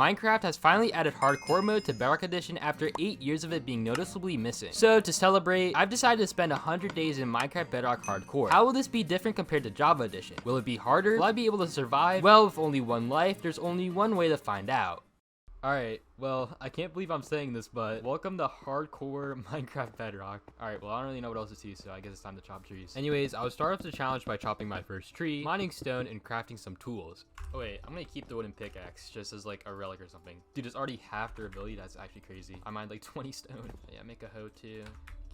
Minecraft has finally added hardcore mode to Bedrock Edition after 8 years of it being noticeably missing. So to celebrate, I've decided to spend 100 days in Minecraft Bedrock hardcore. How will this be different compared to Java Edition? Will it be harder? Will I be able to survive? Well, with only one life, there's only one way to find out. Alright, well, I can't believe I'm saying this, but welcome to hardcore Minecraft Bedrock. Alright, well, I don't really know what else to see, so I guess it's time to chop trees. Anyways, I would start off the challenge by chopping my first tree, mining stone, and crafting some tools. Oh wait, I'm gonna keep the wooden pickaxe just as like a relic or something. Dude, it's already half durability. That's actually crazy. I mined like 20 stone. Yeah, make a hoe too.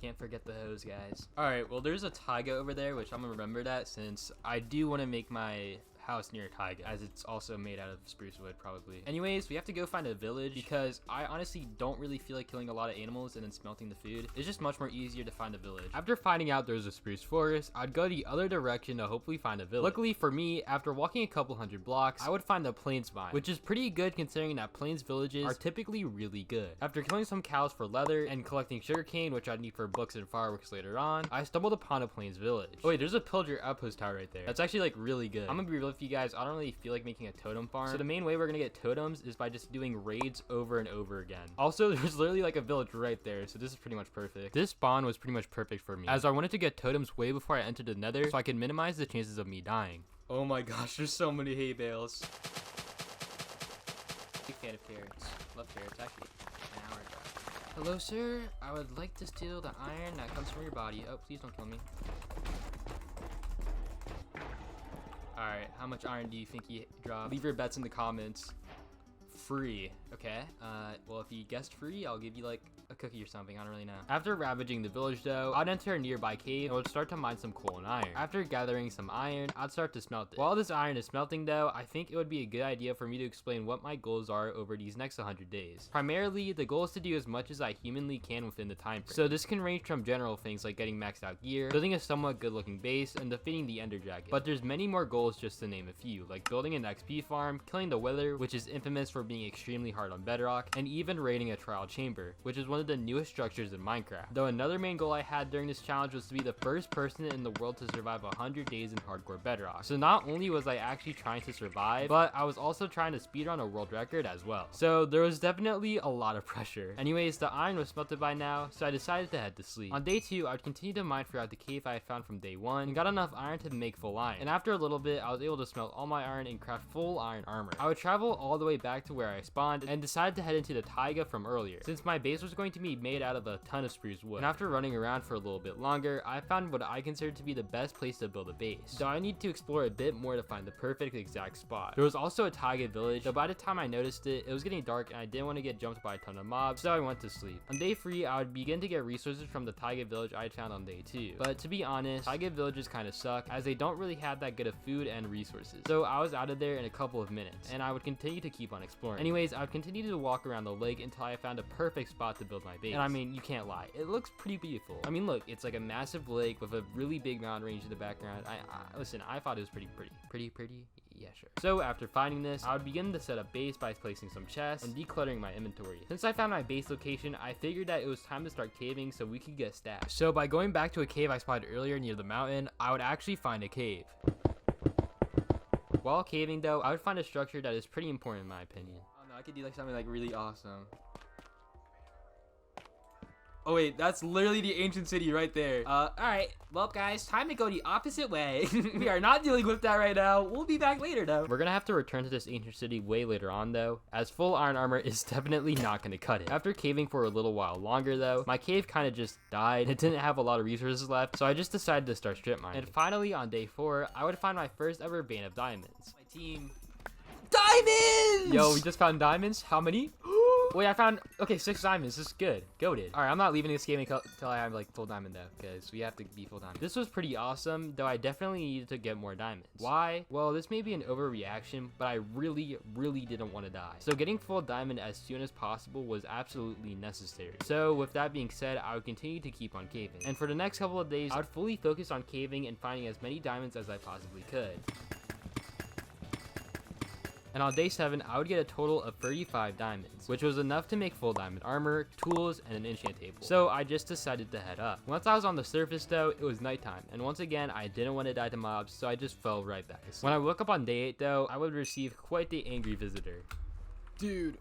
Can't forget the hose, guys. Alright, well, there's a taiga over there, which I'm gonna remember that since I do want to make my house near taiga, as it's also made out of spruce wood probably. Anyways, we have to go find a village because I honestly don't really feel like killing a lot of animals and then smelting the food. It's just much more easier to find a village. After finding out there's a spruce forest, I'd go the other direction to hopefully find a village. Luckily for me, after walking a couple hundred blocks, I would find a plains biome, which is pretty good considering that plains villages are typically really good. After killing some cows for leather and collecting sugarcane, which I'd need for books and fireworks later on, I stumbled upon a plains village. Oh wait, there's a pillager outpost tower right there. That's actually like really good. I'm gonna be real with you guys, I don't really feel like making a totem farm, so the main way we're gonna get totems is by just doing raids over and over again. Also, there's literally like a village right there, so this is pretty much perfect. This spawn was pretty much perfect for me, as I wanted to get totems way before I entered the nether so I could minimize the chances of me dying. Oh my gosh, there's so many hay bales. Big fan of carrots. Love carrots, actually. An hour ago. Hello, sir. I would like to steal the iron that comes from your body. Oh, please don't kill me. Alright, how much iron do you think he dropped? Leave your bets in the comments. Free. Okay. Well, if you guessed free, I'll give you like a cookie or something. I don't really know. After ravaging the village though, I'd enter a nearby cave and would start to mine some coal and iron. After gathering some iron, I'd start to smelt it. While this iron is smelting though, I think it would be a good idea for me to explain what my goals are over these next 100 days. Primarily, the goal is to do as much as I humanly can within the time frame. So this can range from general things like getting maxed out gear, building a somewhat good looking base, and defeating the ender dragon. But there's many more goals just to name a few, like building an XP farm, killing the wither, which is infamous for being extremely hard on Bedrock, and even raiding a trial chamber, which is one of the newest structures in Minecraft. Though another main goal I had during this challenge was to be the first person in the world to survive 100 days in hardcore Bedrock. So not only was I actually trying to survive, but I was also trying to speedrun a world record as well. So there was definitely a lot of pressure. Anyways, the iron was smelted by now, so I decided to head to sleep. On day 2, I would continue to mine throughout the cave I had found from day 1, and got enough iron to make full iron. And after a little bit, I was able to smelt all my iron and craft full iron armor. I would travel all the way back to where I spawned, and decided to head into the taiga from earlier, since my base was going to be made out of a ton of spruce wood. And after running around for a little bit longer, I found what I considered to be the best place to build a base. So I need to explore a bit more to find the perfect exact spot. There was also a taiga village, though by the time I noticed it, it was getting dark and I didn't want to get jumped by a ton of mobs, so I went to sleep. On day 3, I would begin to get resources from the taiga village I had found on day 2. But to be honest, taiga villages kind of suck, as they don't really have that good of food and resources. So I was out of there in a couple of minutes, and I would continue to keep on exploring. Anyways, I would continue to walk around the lake until I found a perfect spot to build my base. And I mean, you can't lie, it looks pretty beautiful. I mean, look, it's like a massive lake with a really big mountain range in the background. Listen, I thought it was pretty. Yeah, sure. So after finding this, I would begin to set up base by placing some chests and decluttering my inventory. Since I found my base location, I figured that it was time to start caving so we could get stashed. So by going back to a cave I spotted earlier near the mountain, I would actually find a cave. While caving though, I would find a structure that is pretty important in my opinion. Oh no, I could do like something like really awesome. Oh wait, that's literally the ancient city right there. Alright. Well guys, time to go the opposite way. We are not dealing with that right now. We'll be back later though. We're gonna have to return to this ancient city way later on though, as full iron armor is definitely not gonna cut it. After caving for a little while longer though, my cave kind of just died. It didn't have a lot of resources left, so I just decided to start strip mining. And finally on day 4, I would find my first ever vein of diamonds. My team. Diamonds! Yo, we just found diamonds. How many? Wait, I found, okay, 6 diamonds. This is good. Goated. All right, I'm not leaving this game until I have like full diamond though, because we have to be full diamond. This was pretty awesome, though I definitely needed to get more diamonds. Why? Well, this may be an overreaction, but I really didn't want to die. So getting full diamond as soon as possible was absolutely necessary. So with that being said, I would continue to keep on caving. And for the next couple of days, I would fully focus on caving and finding as many diamonds as I possibly could. And on day 7, I would get a total of 35 diamonds, which was enough to make full diamond armor, tools, and an enchant table. So I just decided to head up. Once I was on the surface though, it was nighttime, and once again, I didn't want to die to mobs, so I just fell right back asleep. When I woke up on day 8 though, I would receive quite the angry visitor. Dude.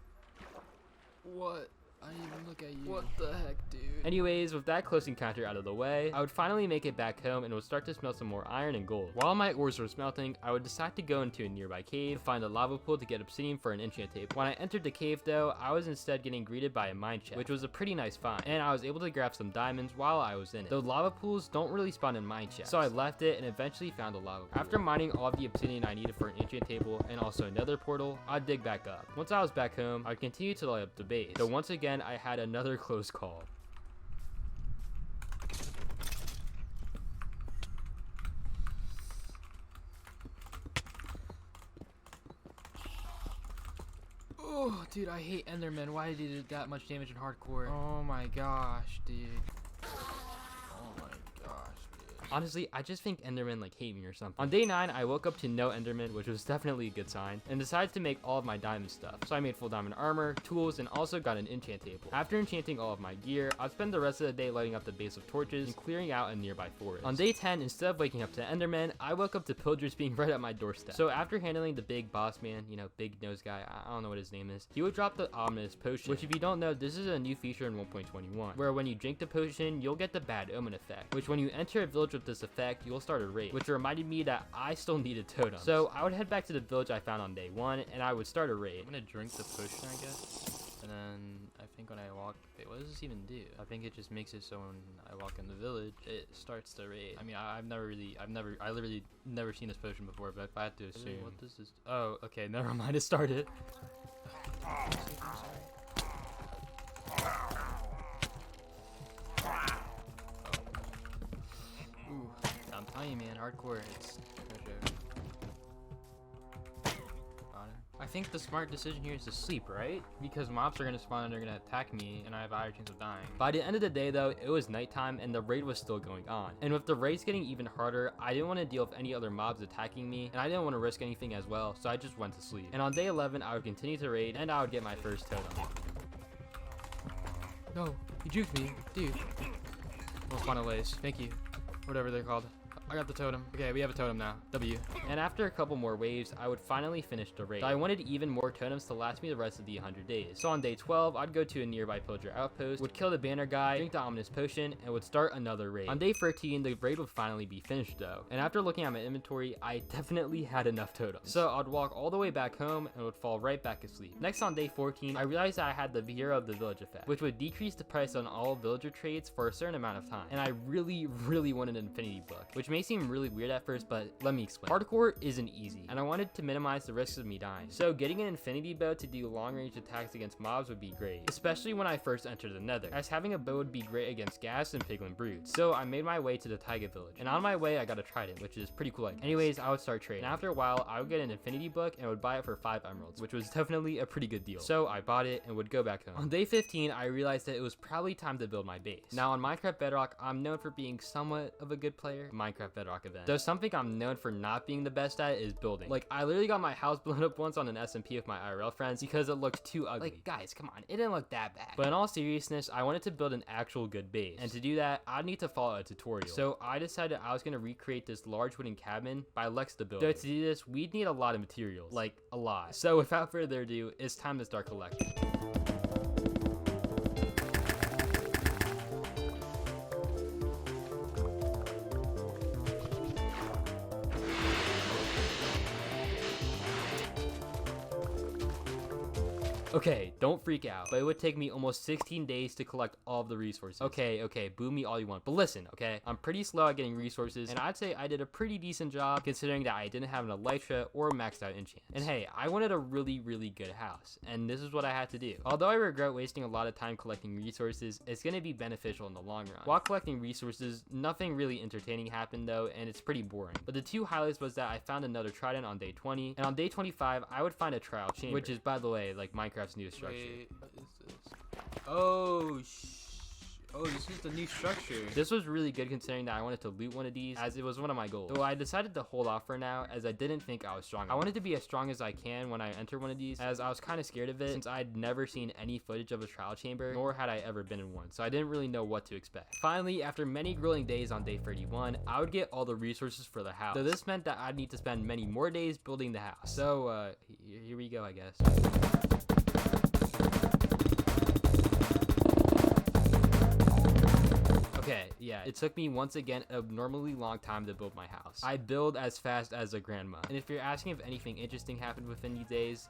What? I didn't even look at you. What the heck, dude? Anyways, with that close encounter out of the way, I would finally make it back home and would start to smelt some more iron and gold. While my ores were smelting, I would decide to go into a nearby cave to find a lava pool to get obsidian for an enchant table. When I entered the cave though, I was instead getting greeted by a mine shaft, which was a pretty nice find, and I was able to grab some diamonds while I was in it. Though lava pools don't really spawn in mine shafts, so I left it and eventually found a lava pool. After mining all of the obsidian I needed for an enchant table and also another portal, I'd dig back up. Once I was back home, I'd continue to light up the base, though once again I had another close call. Oh, dude, I hate Enderman. Why did he do that much damage in hardcore? Oh my gosh, dude. Oh my gosh, dude. Honestly, I just think Endermen like hate me or something. On day 9, I woke up to no Enderman, which was definitely a good sign, and decided to make all of my diamond stuff. So I made full diamond armor, tools, and also got an enchant table. After enchanting all of my gear, I'd spend the rest of the day lighting up the base of torches and clearing out a nearby forest. On day 10, instead of waking up to Enderman, I woke up to pillagers being right at my doorstep. So after handling the big boss man, you know, big nose guy, I don't know what his name is, he would drop the ominous potion, which if you don't know, this is a new feature in 1.21, where when you drink the potion, you'll get the bad omen effect, which when you enter a village with this effect, you'll start a raid, which reminded me that I still needed totems. So I would head back to the village I found on day 1, and I would start a raid. I'm gonna drink the potion, I guess, and then I think when I walk, wait, what does this even do? I think it just makes it so when I walk in the village, it starts the raid. I mean, I literally never seen this potion before, but if I had to assume, what does this? Oh, okay, never mind, it started. I'm sorry. Ooh, I'm telling you, man, hardcore, it's no joke. I think the smart decision here is to sleep, right? Because mobs are gonna spawn and they're gonna attack me, and I have a higher chance of dying. By the end of the day though, it was nighttime and the raid was still going on. And with the raids getting even harder, I didn't want to deal with any other mobs attacking me, and I didn't want to risk anything as well, so I just went to sleep. And on day 11, I would continue to raid, and I would get my first totem. No, you juked me, dude. Well, spawn lace, thank you. Whatever they're called. I got the totem. Okay, we have a totem now. W. And after a couple more waves, I would finally finish the raid. So I wanted even more totems to last me the rest of the 100 days. So on day 12, I'd go to a nearby pillager outpost, would kill the banner guy, drink the ominous potion, and would start another raid. On day 13, the raid would finally be finished though. And after looking at my inventory, I definitely had enough totems. So I'd walk all the way back home and would fall right back asleep. Next on day 14, I realized that I had the Hero of the Village effect, which would decrease the price on all villager trades for a certain amount of time. And I really wanted an infinity book, which may seem really weird at first, but let me explain. Hardcore isn't easy, and I wanted to minimize the risks of me dying. So getting an infinity bow to do long range attacks against mobs would be great, especially when I first entered the nether, as having a bow would be great against ghast and piglin brutes. So I made my way to the taiga village, and on my way I got a trident, which is pretty cool. Anyways, I would start trading, and after a while I would get an infinity book and would buy it for 5 emeralds, which was definitely a pretty good deal. So I bought it and would go back home. On day 15, I realized that it was probably time to build my base. Now on Minecraft Bedrock, I'm known for being somewhat of a good player. Minecraft Bedrock event. Though something I'm known for not being the best at is building. Like, I literally got my house blown up once on an SMP with my IRL friends because it looked too ugly. Like, guys, come on, it didn't look that bad. But in all seriousness, I wanted to build an actual good base, and to do that, I'd need to follow a tutorial. So I decided I was gonna recreate this large wooden cabin by Lex the Builder. Though to do this, we'd need a lot of materials, like a lot. So without further ado, it's time to start collecting. Okay, don't freak out, but it would take me almost 16 days to collect all of the resources. Okay, boo me all you want, but listen, okay? I'm pretty slow at getting resources, and I'd say I did a pretty decent job considering that I didn't have an elytra or maxed out enchants. And hey, I wanted a really good house, and this is what I had to do. Although I regret wasting a lot of time collecting resources, it's gonna be beneficial in the long run. While collecting resources, nothing really entertaining happened though, and it's pretty boring. But the two highlights was that I found another trident on day 20, and on day 25, I would find a trial chamber, which is, by the way, like Minecraft's newest structure. Wait, what is this? Oh, this is the new structure. This was really good considering that I wanted to loot one of these, as it was one of my goals. Though I decided to hold off for now, as I didn't think I was strong. I wanted to be as strong as I can when I enter one of these, as I was kind of scared of it since I'd never seen any footage of a trial chamber, nor had I ever been in one, so I didn't really know what to expect. Finally, after many grueling days on day 31, I would get all the resources for the house. So this meant that I'd need to spend many more days building the house. So here we go, I guess. yeah, it took me once again a abnormally long time to build my house. I build as fast as a grandma. And if you're asking if anything interesting happened within these days,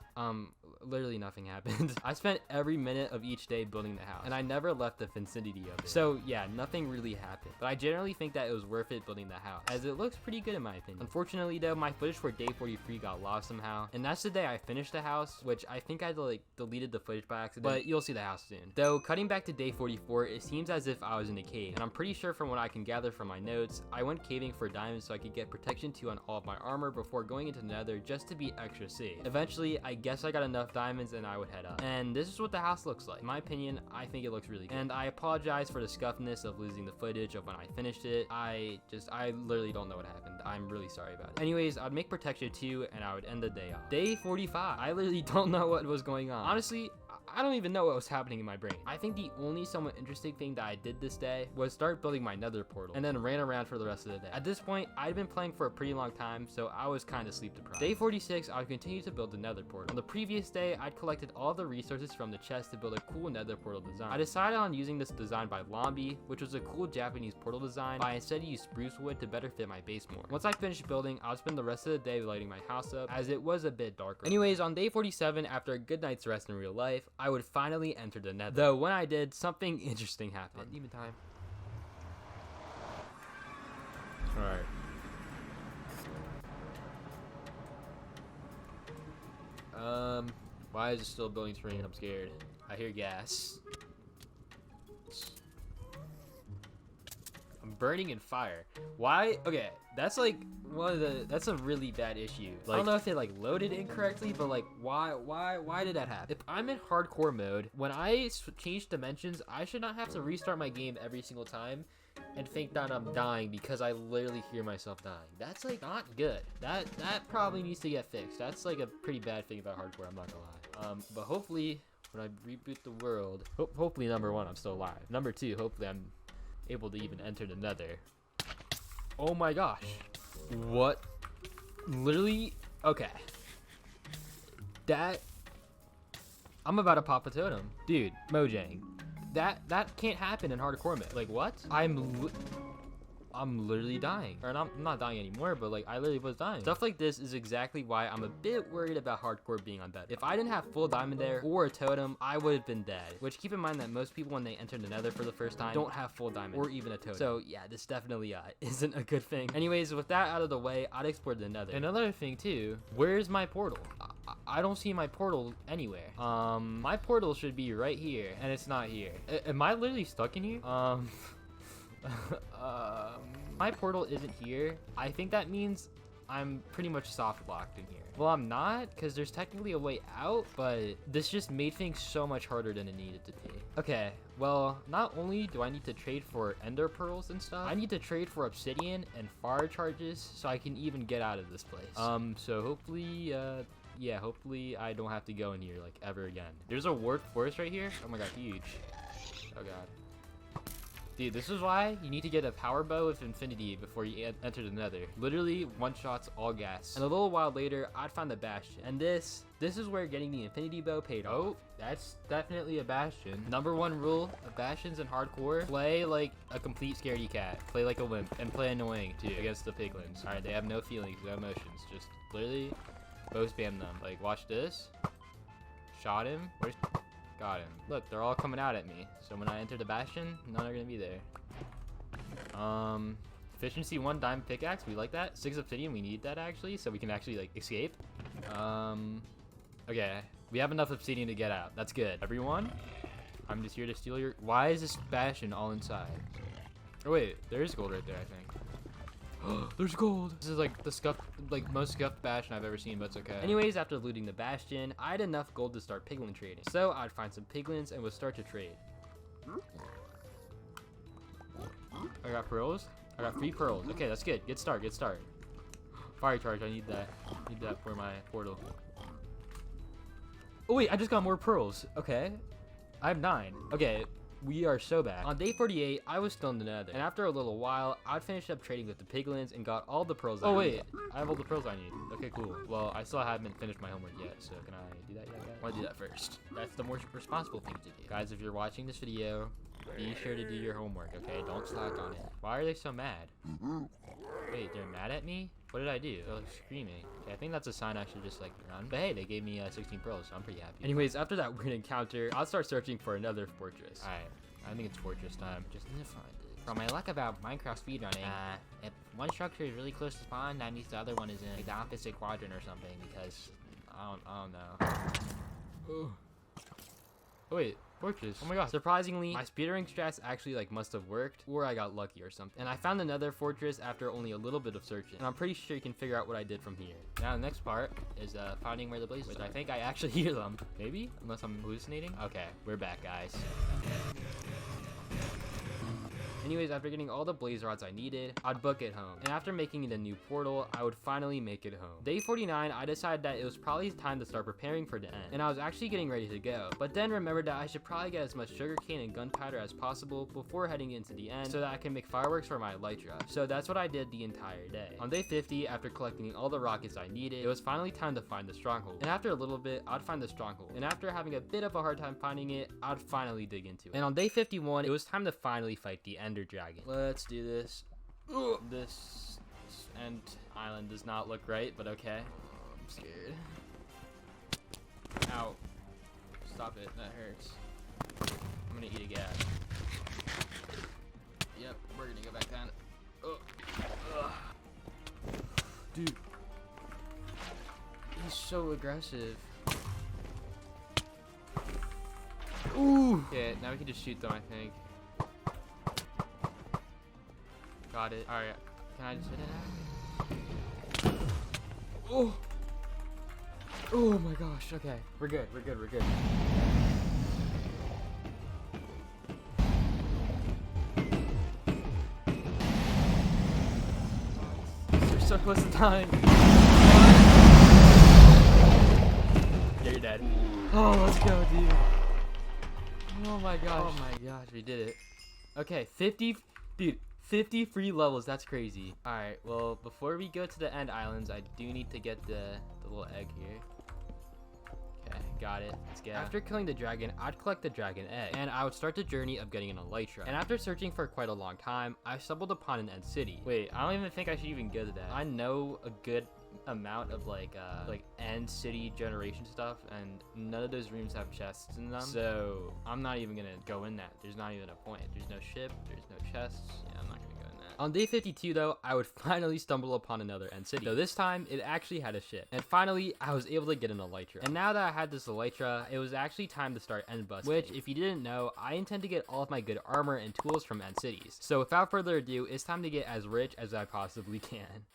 literally nothing happened. I spent every minute of each day building the house, and I never left the vicinity of it. So yeah, nothing really happened. But I generally think that it was worth it building the house, as it looks pretty good in my opinion. Unfortunately though, my footage for day 43 got lost somehow, and that's the day I finished the house, which I think I like deleted the footage by accident, but you'll see the house soon. Though, cutting back to day 44, it seems as if I was in a cave, and I'm pretty sure from what I can gather from my notes, I went caving for diamonds so I could get protection 2 on all of my armor before going into the nether just to be extra safe. Eventually, I guess I got enough diamonds and I would head up. And this is what the house looks like. In my opinion, I think it looks really good. And I apologize for the scuffness of losing the footage of when I finished it. I literally don't know what happened. I'm really sorry about it. Anyways, I'd make protection 2 and I would end the day off. Day 45. I literally don't know what was going on. Honestly, I don't even know what was happening in my brain. I think the only somewhat interesting thing that I did this day was start building my nether portal and then ran around for the rest of the day. At this point, I'd been playing for a pretty long time, so I was kind of sleep deprived. Day 46, I would continue to build the nether portal. On the previous day, I'd collected all the resources from the chest to build a cool nether portal design. I decided on using this design by Lombi, which was a cool Japanese portal design, but I instead used spruce wood to better fit my base more. Once I finished building, I would spend the rest of the day lighting my house up, as it was a bit darker. Anyways, on day 47, after a good night's rest in real life, I would finally enter the nether. Though when I did, something interesting happened. Demon time. Alright. Why is it still building terrain? I'm scared. I hear gas. I'm burning in fire. Why? Okay, that's like that's a really bad issue. Like, I don't know if it like loaded incorrectly, but like why did that happen? If I'm in hardcore mode, when I change dimensions, I should not have to restart my game every single time and think that I'm dying because I literally hear myself dying. That's like not good. That probably needs to get fixed. That's like a pretty bad thing about hardcore, I'm not gonna lie. But hopefully when I reboot the world, hopefully number 1, I'm still alive. Number 2, hopefully I'm able to even enter the nether. Oh my gosh. What? Literally? Okay. I'm about to pop a totem. Dude, Mojang. That can't happen in hardcore mode. Like, what? I'm literally dying. Or I'm not dying anymore, but like I literally was dying. Stuff like this is exactly why I'm a bit worried about hardcore being on bed. If I didn't have full diamond there or a totem, I would have been dead. Which, keep in mind that most people when they enter the nether for the first time don't have full diamond or even a totem. So yeah, this definitely isn't a good thing. Anyways, with that out of the way, I'd explore the nether. Another thing too, where's my portal? I don't see my portal anywhere. My portal should be right here, and it's not here. Am I literally stuck in here? My portal isn't here. I think that means I'm pretty much soft locked in here. Well, I'm not, because there's technically a way out, but this just made things so much harder than it needed to be. Okay, well, not only do I need to trade for ender pearls and stuff, I need to trade for obsidian and fire charges so I can even get out of this place. So hopefully, yeah, hopefully I don't have to go in here like ever again. There's a ward forest right here. Oh my god, huge. Oh god. Dude, this is why you need to get a power bow with infinity before you enter the nether. Literally one-shots all gas. And a little while later, I'd find the bastion. And this is where getting the infinity bow paid off. Oh, that's definitely a bastion. Number 1 rule of bastions in hardcore: play like a complete scaredy cat. Play like a wimp. And play annoying too against the piglins. Alright, they have no feelings, no emotions. Just literally bow spam them. Like, watch this. Shot him. Where's... Got him. Look, they're all coming out at me. So when I enter the bastion, none are gonna be there. Efficiency 1 diamond pickaxe. We like that. 6 obsidian. We need that actually, so we can actually like escape. Okay. We have enough obsidian to get out. That's good. Everyone, I'm just here to steal your... Why is this bastion all inside? Oh wait, there is gold right there, I think. There's gold. This is like the scuffed, like most scuffed bastion I've ever seen, but it's okay. Anyways, after looting the bastion, I had enough gold to start piglin trading. So I'd find some piglins and would start to trade. I got pearls. I got 3 pearls. Okay, that's good. Good start. Good start. Fire charge. I need that. Need that for my portal. Oh wait, I just got more pearls. Okay, I have 9. Okay. We are so bad. On day 48, I was still in the nether, and after a little while, I'd finished up trading with the piglins and got all the pearls I need. Oh wait, I have all the pearls I need. Okay, cool. Well, I still haven't finished my homework yet, so can I do that yet? I want to do that first. That's the more responsible thing to do. Guys, if you're watching this video, Be sure to do your homework, okay? Don't slack on it. Why are they so mad? Wait, they're mad at me? What did I do? They're like screaming. Okay, I think that's a sign I should just like run. But hey, they gave me 16 pearls, so I'm pretty happy. Anyways, after that weird encounter, I'll start searching for another fortress. Alright, I think it's fortress time. Just need to find it. From my luck about Minecraft speedrunning, if one structure is really close to spawn, that means the other one is in like, the opposite quadrant or something, because I don't know. Oh wait, fortress. Oh my gosh. Surprisingly, my speedrunning strats actually like must have worked, or I got lucky or something. And I found another fortress after only a little bit of searching. And I'm pretty sure you can figure out what I did from here. Now the next part is finding where the blazes are. I think I actually hear them. Maybe? Unless I'm hallucinating. Okay, we're back, guys. Anyways, after getting all the blaze rods I needed, I'd book it home. And after making it a new portal, I would finally make it home. Day 49, I decided that it was probably time to start preparing for the end. And I was actually getting ready to go. But then remembered that I should probably get as much sugarcane and gunpowder as possible before heading into the end so that I can make fireworks for my elytra. So that's what I did the entire day. On day 50, after collecting all the rockets I needed, it was finally time to find the stronghold. And after a little bit, I'd find the stronghold. And after having a bit of a hard time finding it, I'd finally dig into it. And on day 51, it was time to finally fight the Ender Dragon. Let's do this. This end island does not look right, but okay. Oh, I'm scared. Ow. Stop it, that hurts. I'm gonna eat a gas. Yep, we're gonna go back down. Dude. He's so aggressive. Ooh! Okay, now we can just shoot them, I think. Got it. Alright, can I just hit it now? Oh! Oh my gosh, okay. We're good, we're good, we're good. We're so close to dying. Yeah, you're dead. Oh, let's go, dude. Oh my gosh. Oh my gosh, we did it. Okay, 50, dude. 50 free levels, that's crazy. Alright, well, before we go to the end islands, I do need to get the little egg here. Okay, got it. Let's go. After killing the dragon, I'd collect the dragon egg, and I would start the journey of getting an elytra. And after searching for quite a long time, I stumbled upon an end city. Wait, I don't even think I should even go to that. I know a good amount of like end city generation stuff, and none of those rooms have chests in them, so I'm not even gonna go in that. There's not even a point. There's no ship, there's no chests. Yeah, I'm not gonna go in that. On day 52 though, I would finally stumble upon another end city, though this time it actually had a ship, and finally I was able to get an elytra. And now that I had this elytra, it was actually time to start end busting, which if you didn't know, I intend to get all of my good armor and tools from end cities. So without further ado, it's time to get as rich as I possibly can.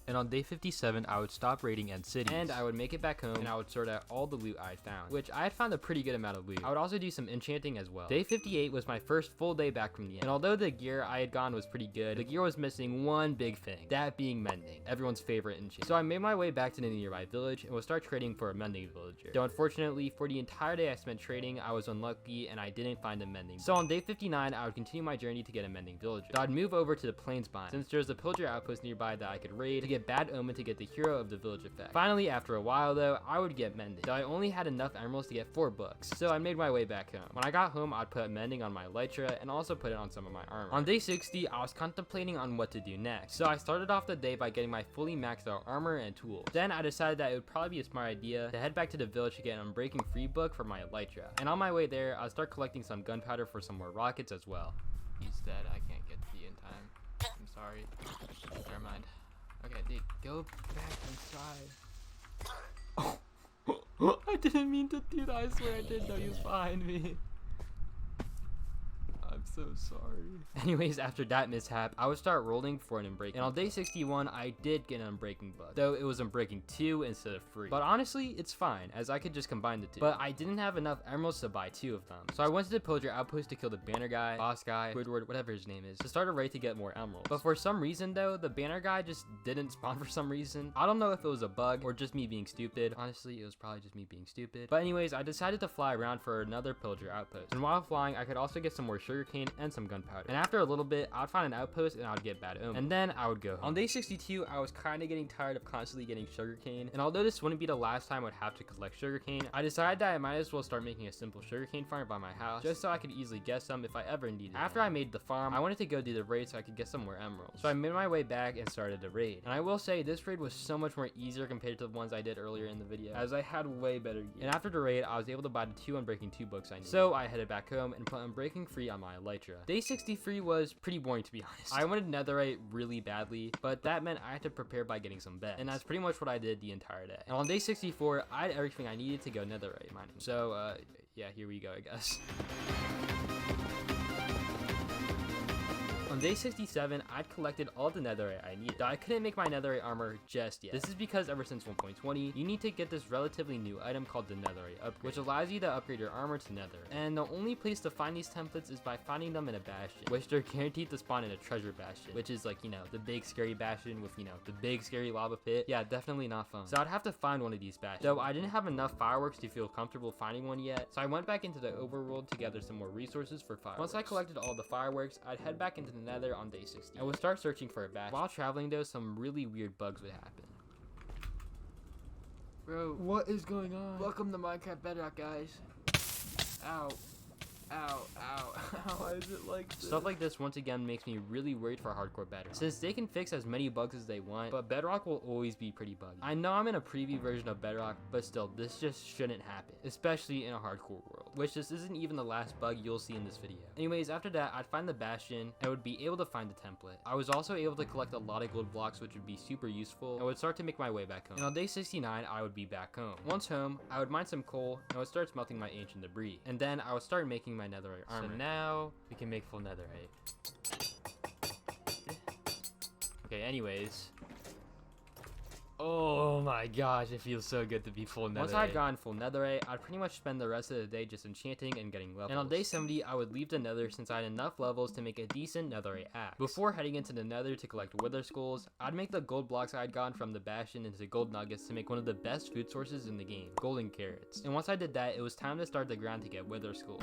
And on day 57, I would stop raiding end cities, and I would make it back home, and I would sort out all the loot I had found, which I had found a pretty good amount of loot. I would also do some enchanting as well. Day 58 was my first full day back from the end, and although the gear I had gotten was pretty good, the gear was missing one big thing, that being mending, everyone's favorite enchant. So I made my way back to the nearby village, and would start trading for a mending villager. Though unfortunately, for the entire day I spent trading, I was unlucky, and I didn't find a mending. So on day 59, I would continue my journey to get a mending villager. So I'd move over to the plains biome, since there's a pillager outpost nearby that I could raid to get bad omen to get the hero of the village effect. Finally, after a while though, I would get mending, though I only had enough emeralds to get 4 books, so I made my way back home. When I got home, I'd put mending on my elytra and also put it on some of my armor. On day 60, I was contemplating on what to do next, so I started off the day by getting my fully maxed out armor and tools. Then I decided that it would probably be a smart idea to head back to the village to get an unbreaking free book for my elytra. And on my way there, I'll start collecting some gunpowder for some more rockets as well. He's dead. I can't get to you in time. I'm sorry. Never mind. Okay, dude, go back inside. Oh, I didn't mean to do that. I swear I did. No, he was behind me. I'm so sorry. Anyways, after that mishap, I would start rolling for an unbreaking. And on day 61, I did get an unbreaking book, though it was unbreaking 2 instead of 3. But honestly, it's fine, as I could just combine the two. But I didn't have enough emeralds to buy 2 of them. So I went to the pillager outpost to kill the banner guy, boss guy, Squidward, whatever his name is, to start a raid to get more emeralds. But for some reason though, the banner guy just didn't spawn for some reason. I don't know if it was a bug or just me being stupid. Honestly, it was probably just me being stupid. But anyways, I decided to fly around for another pillager outpost. And while flying, I could also get some more sugarcane sugarcane, and some gunpowder. And after a little bit, I'd find an outpost and I'd get bad omen. And then I would go home. On day 62, I was kind of getting tired of constantly getting sugarcane. And although this wouldn't be the last time I'd have to collect sugarcane, I decided that I might as well start making a simple sugarcane farm by my house, just so I could easily get some if I ever needed it. After I made the farm, I wanted to go do the raid so I could get some more emeralds. So I made my way back and started the raid. And I will say this raid was so much more easier compared to the ones I did earlier in the video, as I had way better gear. And after the raid, I was able to buy the 2 Unbreaking 2 books I needed. So I headed back home and put Unbreaking free on my elytra. Day 63 was pretty boring, to be honest. I wanted netherite really badly, but that meant I had to prepare by getting some beds. And that's pretty much what I did the entire day. And on day 64, I had everything I needed to go netherite mining. So yeah, here we go, I guess. On day 67, I'd collected all the netherite I needed. I couldn't make my netherite armor just yet. This is because ever since 1.20, you need to get this relatively new item called the netherite upgrade, which allows you to upgrade your armor to nether. And the only place to find these templates is by finding them in a bastion, which they're guaranteed to spawn in a treasure bastion, which is like, you know, the big scary bastion with, you know, the big scary lava pit. Yeah, definitely not fun. So I'd have to find one of these bastions. Though I didn't have enough fireworks to feel comfortable finding one yet, so I went back into the overworld to gather some more resources for fireworks. Once I collected all the fireworks, I'd head back into the nether on day 60. I would start searching for a bastion. While traveling though, some really weird bugs would happen. Bro, what is going on? Welcome to Minecraft Bedrock, guys. Ow. Ow, ow, ow. Why is it like this? Stuff like this once again makes me really worried for hardcore Bedrock, since they can fix as many bugs as they want, but Bedrock will always be pretty buggy. I know I'm in a preview version of Bedrock, but still, this just shouldn't happen, especially in a hardcore world, which this isn't even the last bug you'll see in this video. Anyways, after that, I'd find the bastion and would be able to find the template. I was also able to collect a lot of gold blocks, which would be super useful. I would start to make my way back home. And on day 69, I would be back home. Once home, I would mine some coal and would start smelting my ancient debris. And then I would start making my netherite armor. So now we can make full netherite. Okay, anyways. Oh my gosh, it feels so good to be full netherite. Once I'd gotten full netherite, I'd pretty much spend the rest of the day just enchanting and getting levels. And on day 70, I would leave the nether since I had enough levels to make a decent netherite axe. Before heading into the nether to collect wither skulls, I'd make the gold blocks I had gotten from the bastion into gold nuggets to make one of the best food sources in the game, golden carrots. And once I did that, it was time to start the grind to get wither skulls.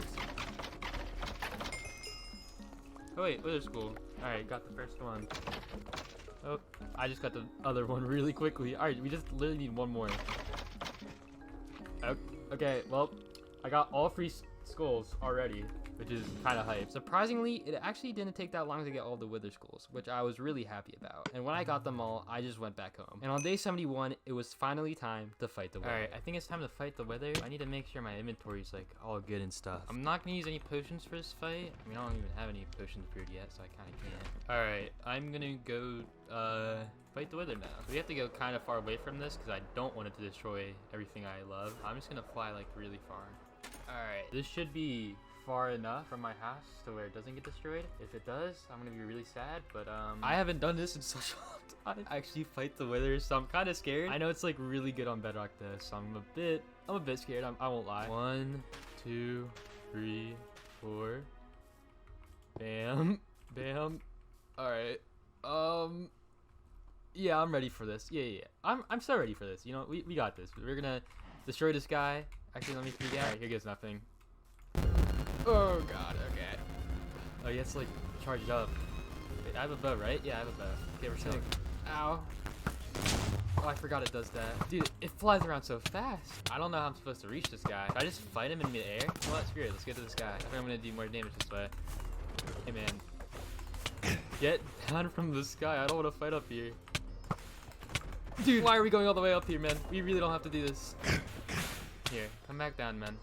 Oh wait, wither skull. Alright, got the first one. Oh, I just got the other one really quickly. Alright, we just literally need one more. Okay, well, I got all 3 skulls already, which is kind of hype. Surprisingly, it actually didn't take that long to get all the wither skulls, which I was really happy about. And when I got them all, I just went back home. And on day 71, it was finally time to fight the wither. Alright, I think it's time to fight the wither. I need to make sure my inventory is like all good and stuff. I'm not gonna use any potions for this fight. I mean, I don't even have any potions brewed yet, so I kind of can't. Alright, I'm gonna go fight the wither now. So we have to go kind of far away from this because I don't want it to destroy everything I love. I'm just gonna fly like really far. Alright, this should be far enough from my house to where it doesn't get destroyed. If it does, I'm gonna be really sad, but I haven't done this in such a long time. I actually fight the withers, so I'm kind of scared. I know it's like really good on Bedrock though, so I'm a bit scared. I won't lie. 1, 2, 3, 4. Bam, bam. Alright, yeah, I'm ready for this. Yeah. I'm so ready for this. You know, we got this. We're gonna destroy this guy. Actually, let me freak out. Alright, here goes nothing. Oh god, okay. Oh, you have to like charge it up. Wait, I have a bow, right? Yeah, I have a bow. Okay, we're chilling. Ow. Oh, I forgot it does that. Dude, it flies around so fast. I don't know how I'm supposed to reach this guy. Should I just fight him in midair? Well, that's great. Let's get to this guy. I think I'm gonna do more damage this way. Hey, man. Get down from the sky. I don't want to fight up here. Dude, why are we going all the way up here, man? We really don't have to do this. Here, come back down, man.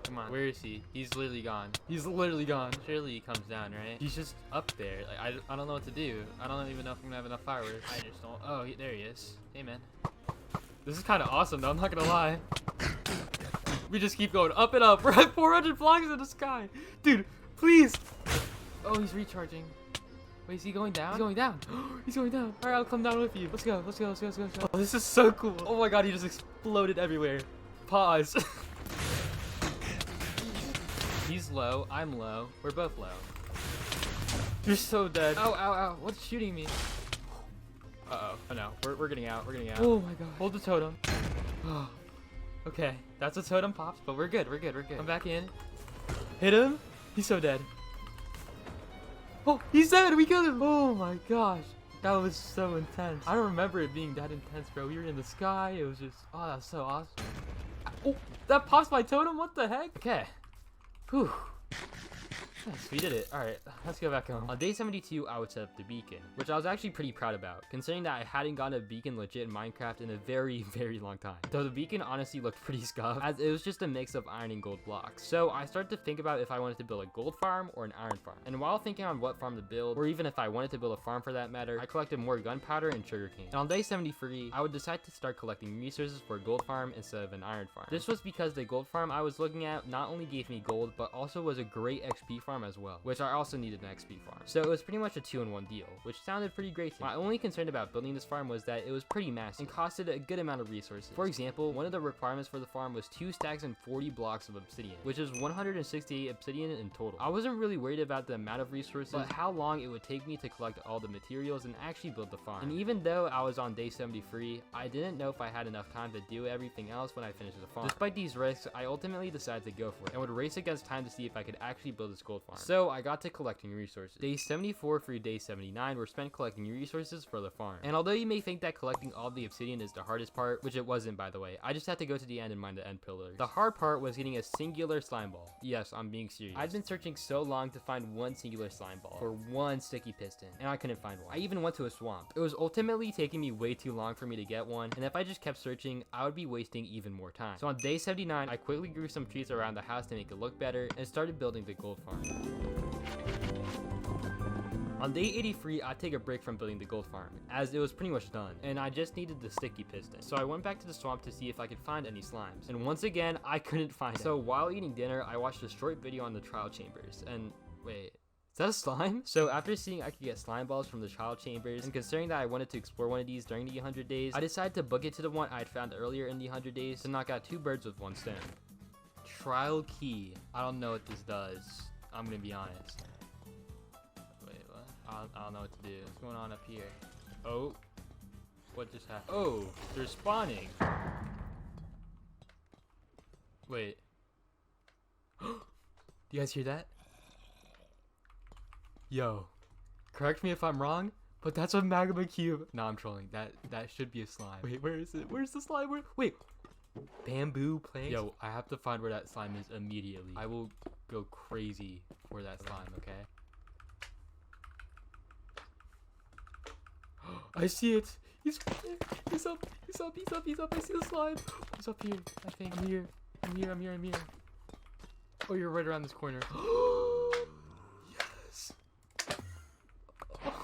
Come on. Where is he? He's literally gone. He's literally gone. Surely he comes down, right? He's just up there. Like, I don't know what to do. I don't even know if I'm gonna have enough fireworks. I just don't. Oh, there he is. Hey, man. This is kind of awesome, though. I'm not gonna lie. We just keep going up and up. We're at 400 blocks in the sky. Dude, please. Oh, he's recharging. Wait, is he going down? He's going down. He's going down. All right, I'll come down with you. Let's go. Let's go. Let's go. Let's go. Let's go. Oh, this is so cool. Oh my god, he just exploded everywhere. Pause. He's low. I'm low. We're both low. You're so dead. Ow, ow, ow. What's shooting me? Uh-oh. Oh, no. We're getting out. We're getting out. Oh, my god. Hold the totem. Oh. Okay. That's a totem pops, but we're good. We're good. We're good. Come back in. Hit him. He's so dead. Oh, he's dead. We killed him. Oh my gosh. That was so intense. I don't remember it being that intense, bro. We were in the sky. It was just, oh, that was so awesome. Oh, that pops my totem. What the heck? Okay. Whew. Yes, we did it. Alright, let's go back home. On day 72, I would set up the beacon, which I was actually pretty proud about, considering that I hadn't gotten a beacon legit in Minecraft in a very, very long time. Though the beacon honestly looked pretty scuffed, as it was just a mix of iron and gold blocks. So I started to think about if I wanted to build a gold farm or an iron farm. And while thinking on what farm to build, or even if I wanted to build a farm for that matter, I collected more gunpowder and sugarcane. And on day 73, I would decide to start collecting resources for a gold farm instead of an iron farm. This was because the gold farm I was looking at not only gave me gold, but also was a great XP farm as well, which I also needed an XP farm. So it was pretty much a 2-in-1 deal, which sounded pretty great to me. My only concern about building this farm was that it was pretty massive and costed a good amount of resources. For example, one of the requirements for the farm was 2 stacks and 40 blocks of obsidian, which is 168 obsidian in total. I wasn't really worried about the amount of resources, but how long it would take me to collect all the materials and actually build the farm. And even though I was on day 73, I didn't know if I had enough time to do everything else when I finished the farm. Despite these risks, I ultimately decided to go for it and would race against time to see if I could actually build this gold farm. So I got to collecting resources. Day 74 through day 79 were spent collecting resources for the farm. And although you may think that collecting all the obsidian is the hardest part, which it wasn't by the way, I just had to go to the end and mine the end pillars. The hard part was getting a singular slime ball. Yes, I'm being serious. I'd been searching so long to find one singular slime ball for one sticky piston, and I couldn't find one. I even went to a swamp. It was ultimately taking me way too long for me to get one, and if I just kept searching, I would be wasting even more time. So on day 79, I quickly grew some trees around the house to make it look better and started building the gold farm. On day 83, I'd take a break from building the gold farm, as it was pretty much done, and I just needed the sticky piston. So I went back to the swamp to see if I could find any slimes, and once again, I couldn't find it. So while eating dinner, I watched a short video on the trial chambers, and wait, is that a slime? So after seeing I could get slime balls from the trial chambers, and considering that I wanted to explore one of these during the 100 days, I decided to book it to the one I'd found earlier in the 100 days to knock out 2 birds with 1 stone. Trial key. I don't know what this does. I'm gonna be honest. I don't know what to do. What's going on up here? Oh, what just happened? Oh, they're spawning. Wait. Do you guys hear that? Yo, correct me if I'm wrong, but that's a magma cube. No, I'm trolling. That should be a slime. Wait, where is it? Where's the slime? Wait. Bamboo planks? Yo, I have to find where that slime is immediately. I will go crazy for that slime, okay? I see it. He's up. I see the slime. He's up here. I think. I'm here. Oh, you're right around this corner. Yes.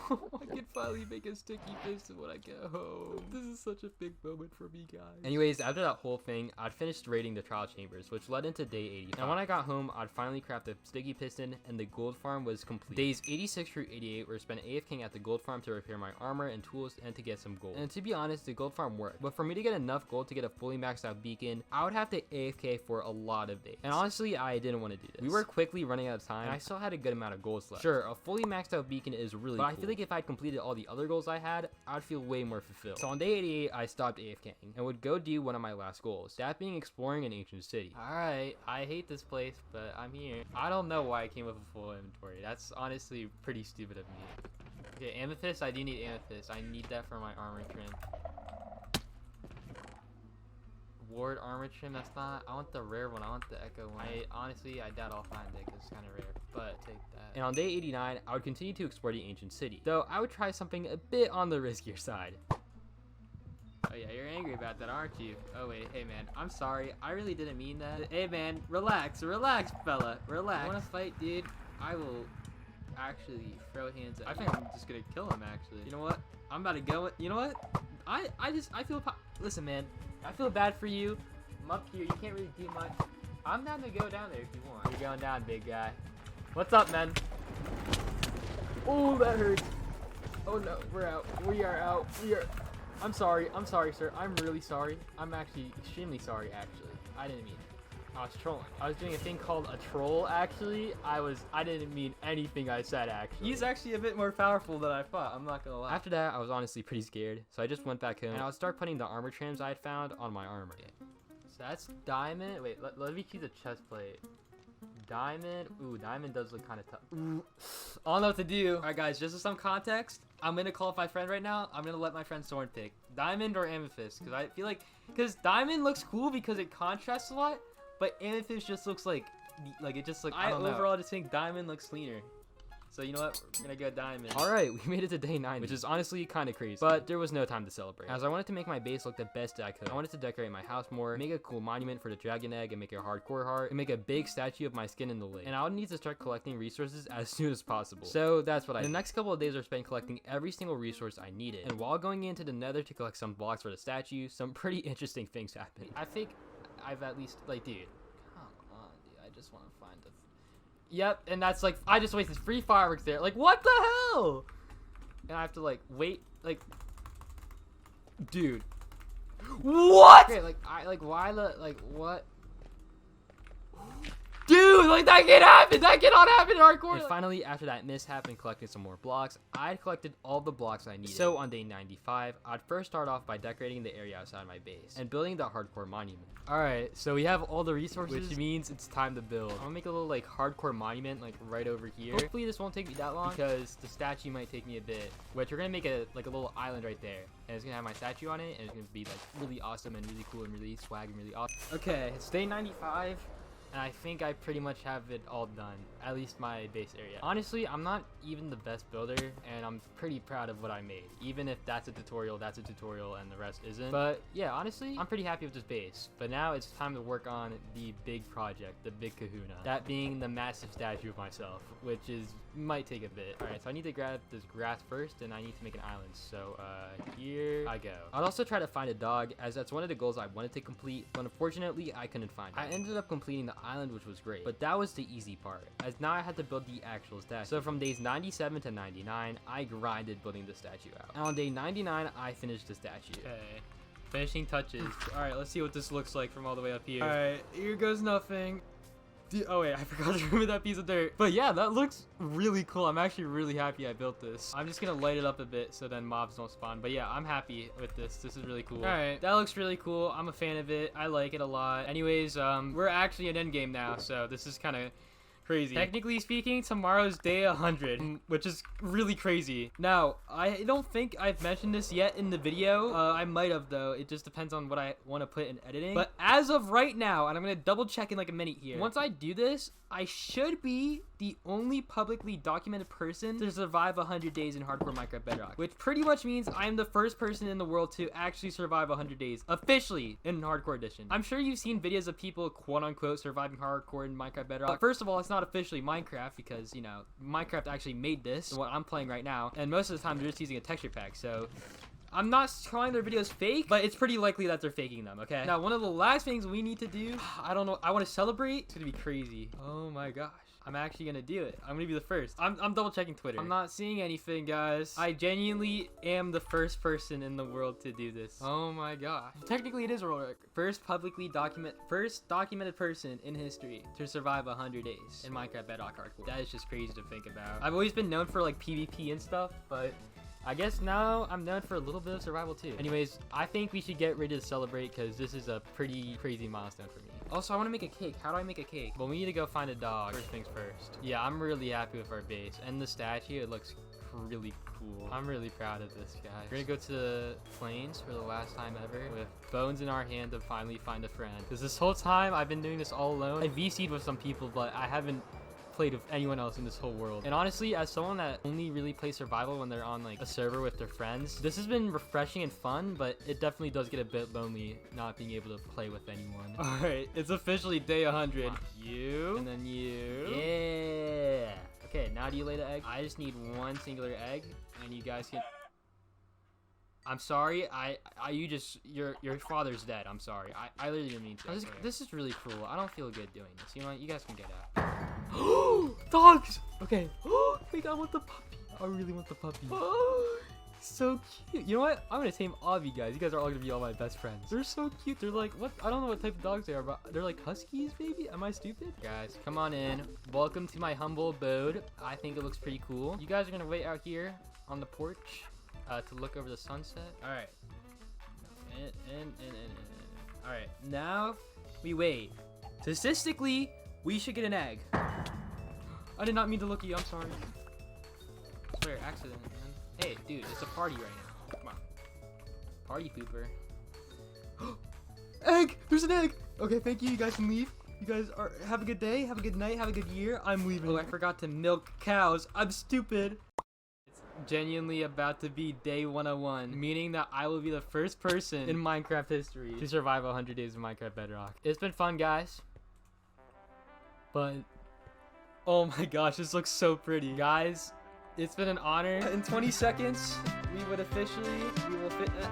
Oh, I can finally make a sticky piston when I get home. This is such a big moment for me, guys. Anyways, after that whole thing, I'd finished raiding the trial chambers, which led into day 80. And when I got home, I'd finally craft a sticky piston, and the gold farm was complete. Days 86 through 88 were spent AFKing at the gold farm to repair my armor and tools and to get some gold. And to be honest, the gold farm worked. But for me to get enough gold to get a fully maxed out beacon, I would have to AFK for a lot of days. And honestly, I didn't want to do this. We were quickly running out of time, and I still had a good amount of gold left. Sure, a fully maxed out beacon is really cool, I feel like if I'd completed all the other goals I had, I'd feel way more fulfilled. So on day 88, I stopped AFKing and would go do one of my last goals, that being exploring an ancient city. Alright, I hate this place, but I'm here. I don't know why I came with a full inventory. That's honestly pretty stupid of me. Okay, amethyst, I do need amethyst. I need that for my armor trim. Ward armor trim, that's not, I want the rare one, I want the echo one. Honestly, I doubt I'll find it because it's kind of rare, but take that. And on day 89, I would continue to explore the ancient city, though I would try something a bit on the riskier side. Oh yeah, you're angry about that, aren't you? Oh wait, hey man, I'm sorry, I really didn't mean that. Hey man, relax, fella, relax. You wanna fight, dude? I will actually throw hands at you. I think I'm just gonna kill him, actually. You know what? I'm about to go, you know what? I feel, listen man, I feel bad for you. I'm up here, you can't really do much. I'm down to go down there if you want. You're going down, big guy. What's up, man? Oh, that hurts. Oh no, we're out. We are out. I'm sorry, sir. I'm really sorry. I'm actually extremely sorry, actually. I didn't mean it. I was trolling. I was doing a thing called a troll, actually. I didn't mean anything I said, actually. He's actually a bit more powerful than I thought, I'm not gonna lie. After that, I was honestly pretty scared, so I just went back home, and I would start putting the armor trims I had found on my armor. So that's diamond. Wait, let me keep the chest plate. Diamond. Ooh, diamond does look kind of tough. Ooh. I don't know what to do. All right, guys, just for some context, I'm going to call up my friend right now. I'm going to let my friend Soren pick diamond or amethyst, because I feel like, because diamond looks cool because it contrasts a lot, but amethyst just looks like it just looks, I don't know. Overall just think diamond looks cleaner. So you know what? We're gonna go diamond. All right, we made it to day 9, which is honestly kind of crazy. But there was no time to celebrate, as I wanted to make my base look the best I could. I wanted to decorate my house more, make a cool monument for the dragon egg, and make a hardcore heart, and make a big statue of my skin in the lake. And I would need to start collecting resources as soon as possible. So that's what I did. The next couple of days are spent collecting every single resource I needed. And while going into the nether to collect some blocks for the statue, some pretty interesting things happened. I think I've at least, like, dude, come on, dude. I just want to find the... Yep, and that's like, I just wasted free fireworks there. Like, what the hell? And I have to, like, wait, like, dude. What? Okay, like, why the, like, what? Dude, like, that can't happen. That cannot happen in hardcore. And finally, after that mishap and collecting some more blocks, I had collected all the blocks I needed. So on day 95, I'd first start off by decorating the area outside my base and building the hardcore monument. All right, so we have all the resources, which means it's time to build. I'm gonna make a little, like, hardcore monument, like, right over here. Hopefully this won't take me that long, because the statue might take me a bit. Which we're gonna make a little island right there, and it's gonna have my statue on it, and it's gonna be, like, really awesome and really cool and really swag and really awesome. Okay, it's day 95. And I think I pretty much have it all done, at least my base area. Honestly, I'm not even the best builder, and I'm pretty proud of what I made. Even if that's a tutorial, and the rest isn't. But yeah, honestly, I'm pretty happy with this base. But now it's time to work on the big project, the big kahuna. That being the massive statue of myself, which might take a bit. All right, so I need to grab this grass first, and I need to make an island. So here I go. I'd also try to find a dog, as that's one of the goals I wanted to complete, but unfortunately, I couldn't find it. I ended up completing the island, which was great, but that was the easy part, as now I had to build the actual statue. So from days 97 to 99, I grinded building the statue out. And on day 99, I finished the statue. Okay. Finishing touches. All right, let's see what this looks like from all the way up here. All right, here goes nothing. Oh wait, I forgot to remove that piece of dirt. But yeah, that looks really cool. I'm actually really happy I built this. I'm just gonna light it up a bit so then mobs don't spawn. But yeah, I'm happy with this. This is really cool. All right, that looks really cool. I'm a fan of it. I like it a lot. Anyways, we're actually in endgame now, so this is kind of crazy. Technically speaking, tomorrow's day 100, which is really crazy. Now, I don't think I've mentioned this yet in the video. I might have, though. It just depends on what I want to put in editing. But as of right now, and I'm going to double check in like a minute here. Once I do this, I should be the only publicly documented person to survive 100 days in hardcore Minecraft Bedrock, which pretty much means I'm the first person in the world to actually survive 100 days officially in hardcore edition. I'm sure you've seen videos of people quote unquote surviving hardcore in Minecraft Bedrock. But first of all, it's not officially Minecraft because, you know, Minecraft actually made this, what I'm playing right now, and most of the time they're just using a texture pack. So I'm not calling their videos fake, but it's pretty likely that they're faking them, okay? Now, one of the last things we need to do, I don't know, I want to celebrate. It's gonna be crazy. Oh my gosh. I'm actually gonna do it. I'm gonna be the first. I'm double checking Twitter. I'm not seeing anything, guys. I genuinely am the first person in the world to do this. Oh my gosh. Technically, it is a world record. First documented person in history to survive 100 days in Minecraft Bedrock hardcore. That is just crazy to think about. I've always been known for like PvP and stuff, but I guess now I'm known for a little bit of survival too. Anyways, I think we should get ready to celebrate because this is a pretty crazy milestone for me. Also, I want to make a cake. How do I make a cake? Well, we need to go find a dog. First things first. Yeah, I'm really happy with our base. And the statue, it looks really cool. I'm really proud of this, guys. We're gonna go to the plains for the last time ever with bones in our hand to finally find a friend. Because this whole time, I've been doing this all alone. I VC'd with some people, but I haven't played with anyone else in this whole world. And honestly, as someone that only really plays survival when they're on like a server with their friends, this has been refreshing and fun, but it definitely does get a bit lonely not being able to play with anyone. All right, it's officially day 100. You and then you. Yeah. Okay, now do you lay the egg? I just need one singular egg, and you guys can. I'm sorry. Your father's dead. I'm sorry. I literally didn't mean to. This is really cruel. I don't feel good doing this. You know what? You guys can get out. Dogs! Okay. Oh my god, I want the puppy. I really want the puppy. Oh, so cute. You know what? I'm gonna tame all of you guys. You guys are all gonna be all my best friends. They're so cute. They're like, what? I don't know what type of dogs they are, but they're like huskies, maybe? Am I stupid? Guys, come on in. Welcome to my humble abode. I think it looks pretty cool. You guys are gonna wait out here on the porch to look over the sunset. All right. All right. Now we wait. Statistically, We should get an egg. I did not mean to look at you. I'm sorry. I swear, accident, man. Hey, dude, it's a party right now. Come on. Party pooper. Egg! There's an egg! Okay, thank you. You guys can leave. You guys have a good day, have a good night, have a good year. I'm leaving. Oh, I forgot to milk cows. I'm stupid. It's genuinely about to be day 101, meaning that I will be the first person in Minecraft history to survive 100 days of Minecraft Bedrock. It's been fun, guys. But, oh my gosh, this looks so pretty. Guys, it's been an honor. In 20 seconds, we will fit.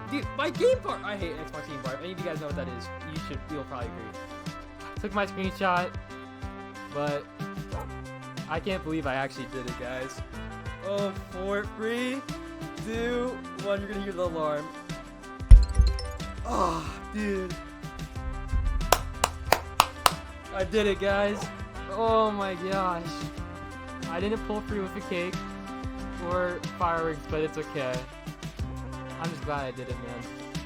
Dude, my game part. I hate Xbox game part. If any of you guys know what that is, you'll probably agree. Took my screenshot, but I can't believe I actually did it, guys. Oh, 4, 3, 2, 1. You're gonna hear the alarm. Oh, dude. I did it, guys. Oh my gosh. I didn't pull through with a cake or fireworks, but it's okay. I'm just glad I did it, man.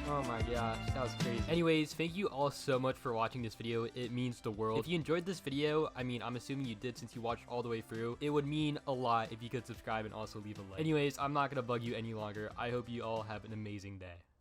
Oh my gosh, that was crazy. Anyways, thank you all so much for watching this video. It means the world. If you enjoyed this video, I mean, I'm assuming you did since you watched all the way through. It would mean a lot if you could subscribe and also leave a like. Anyways, I'm not gonna bug you any longer. I hope you all have an amazing day.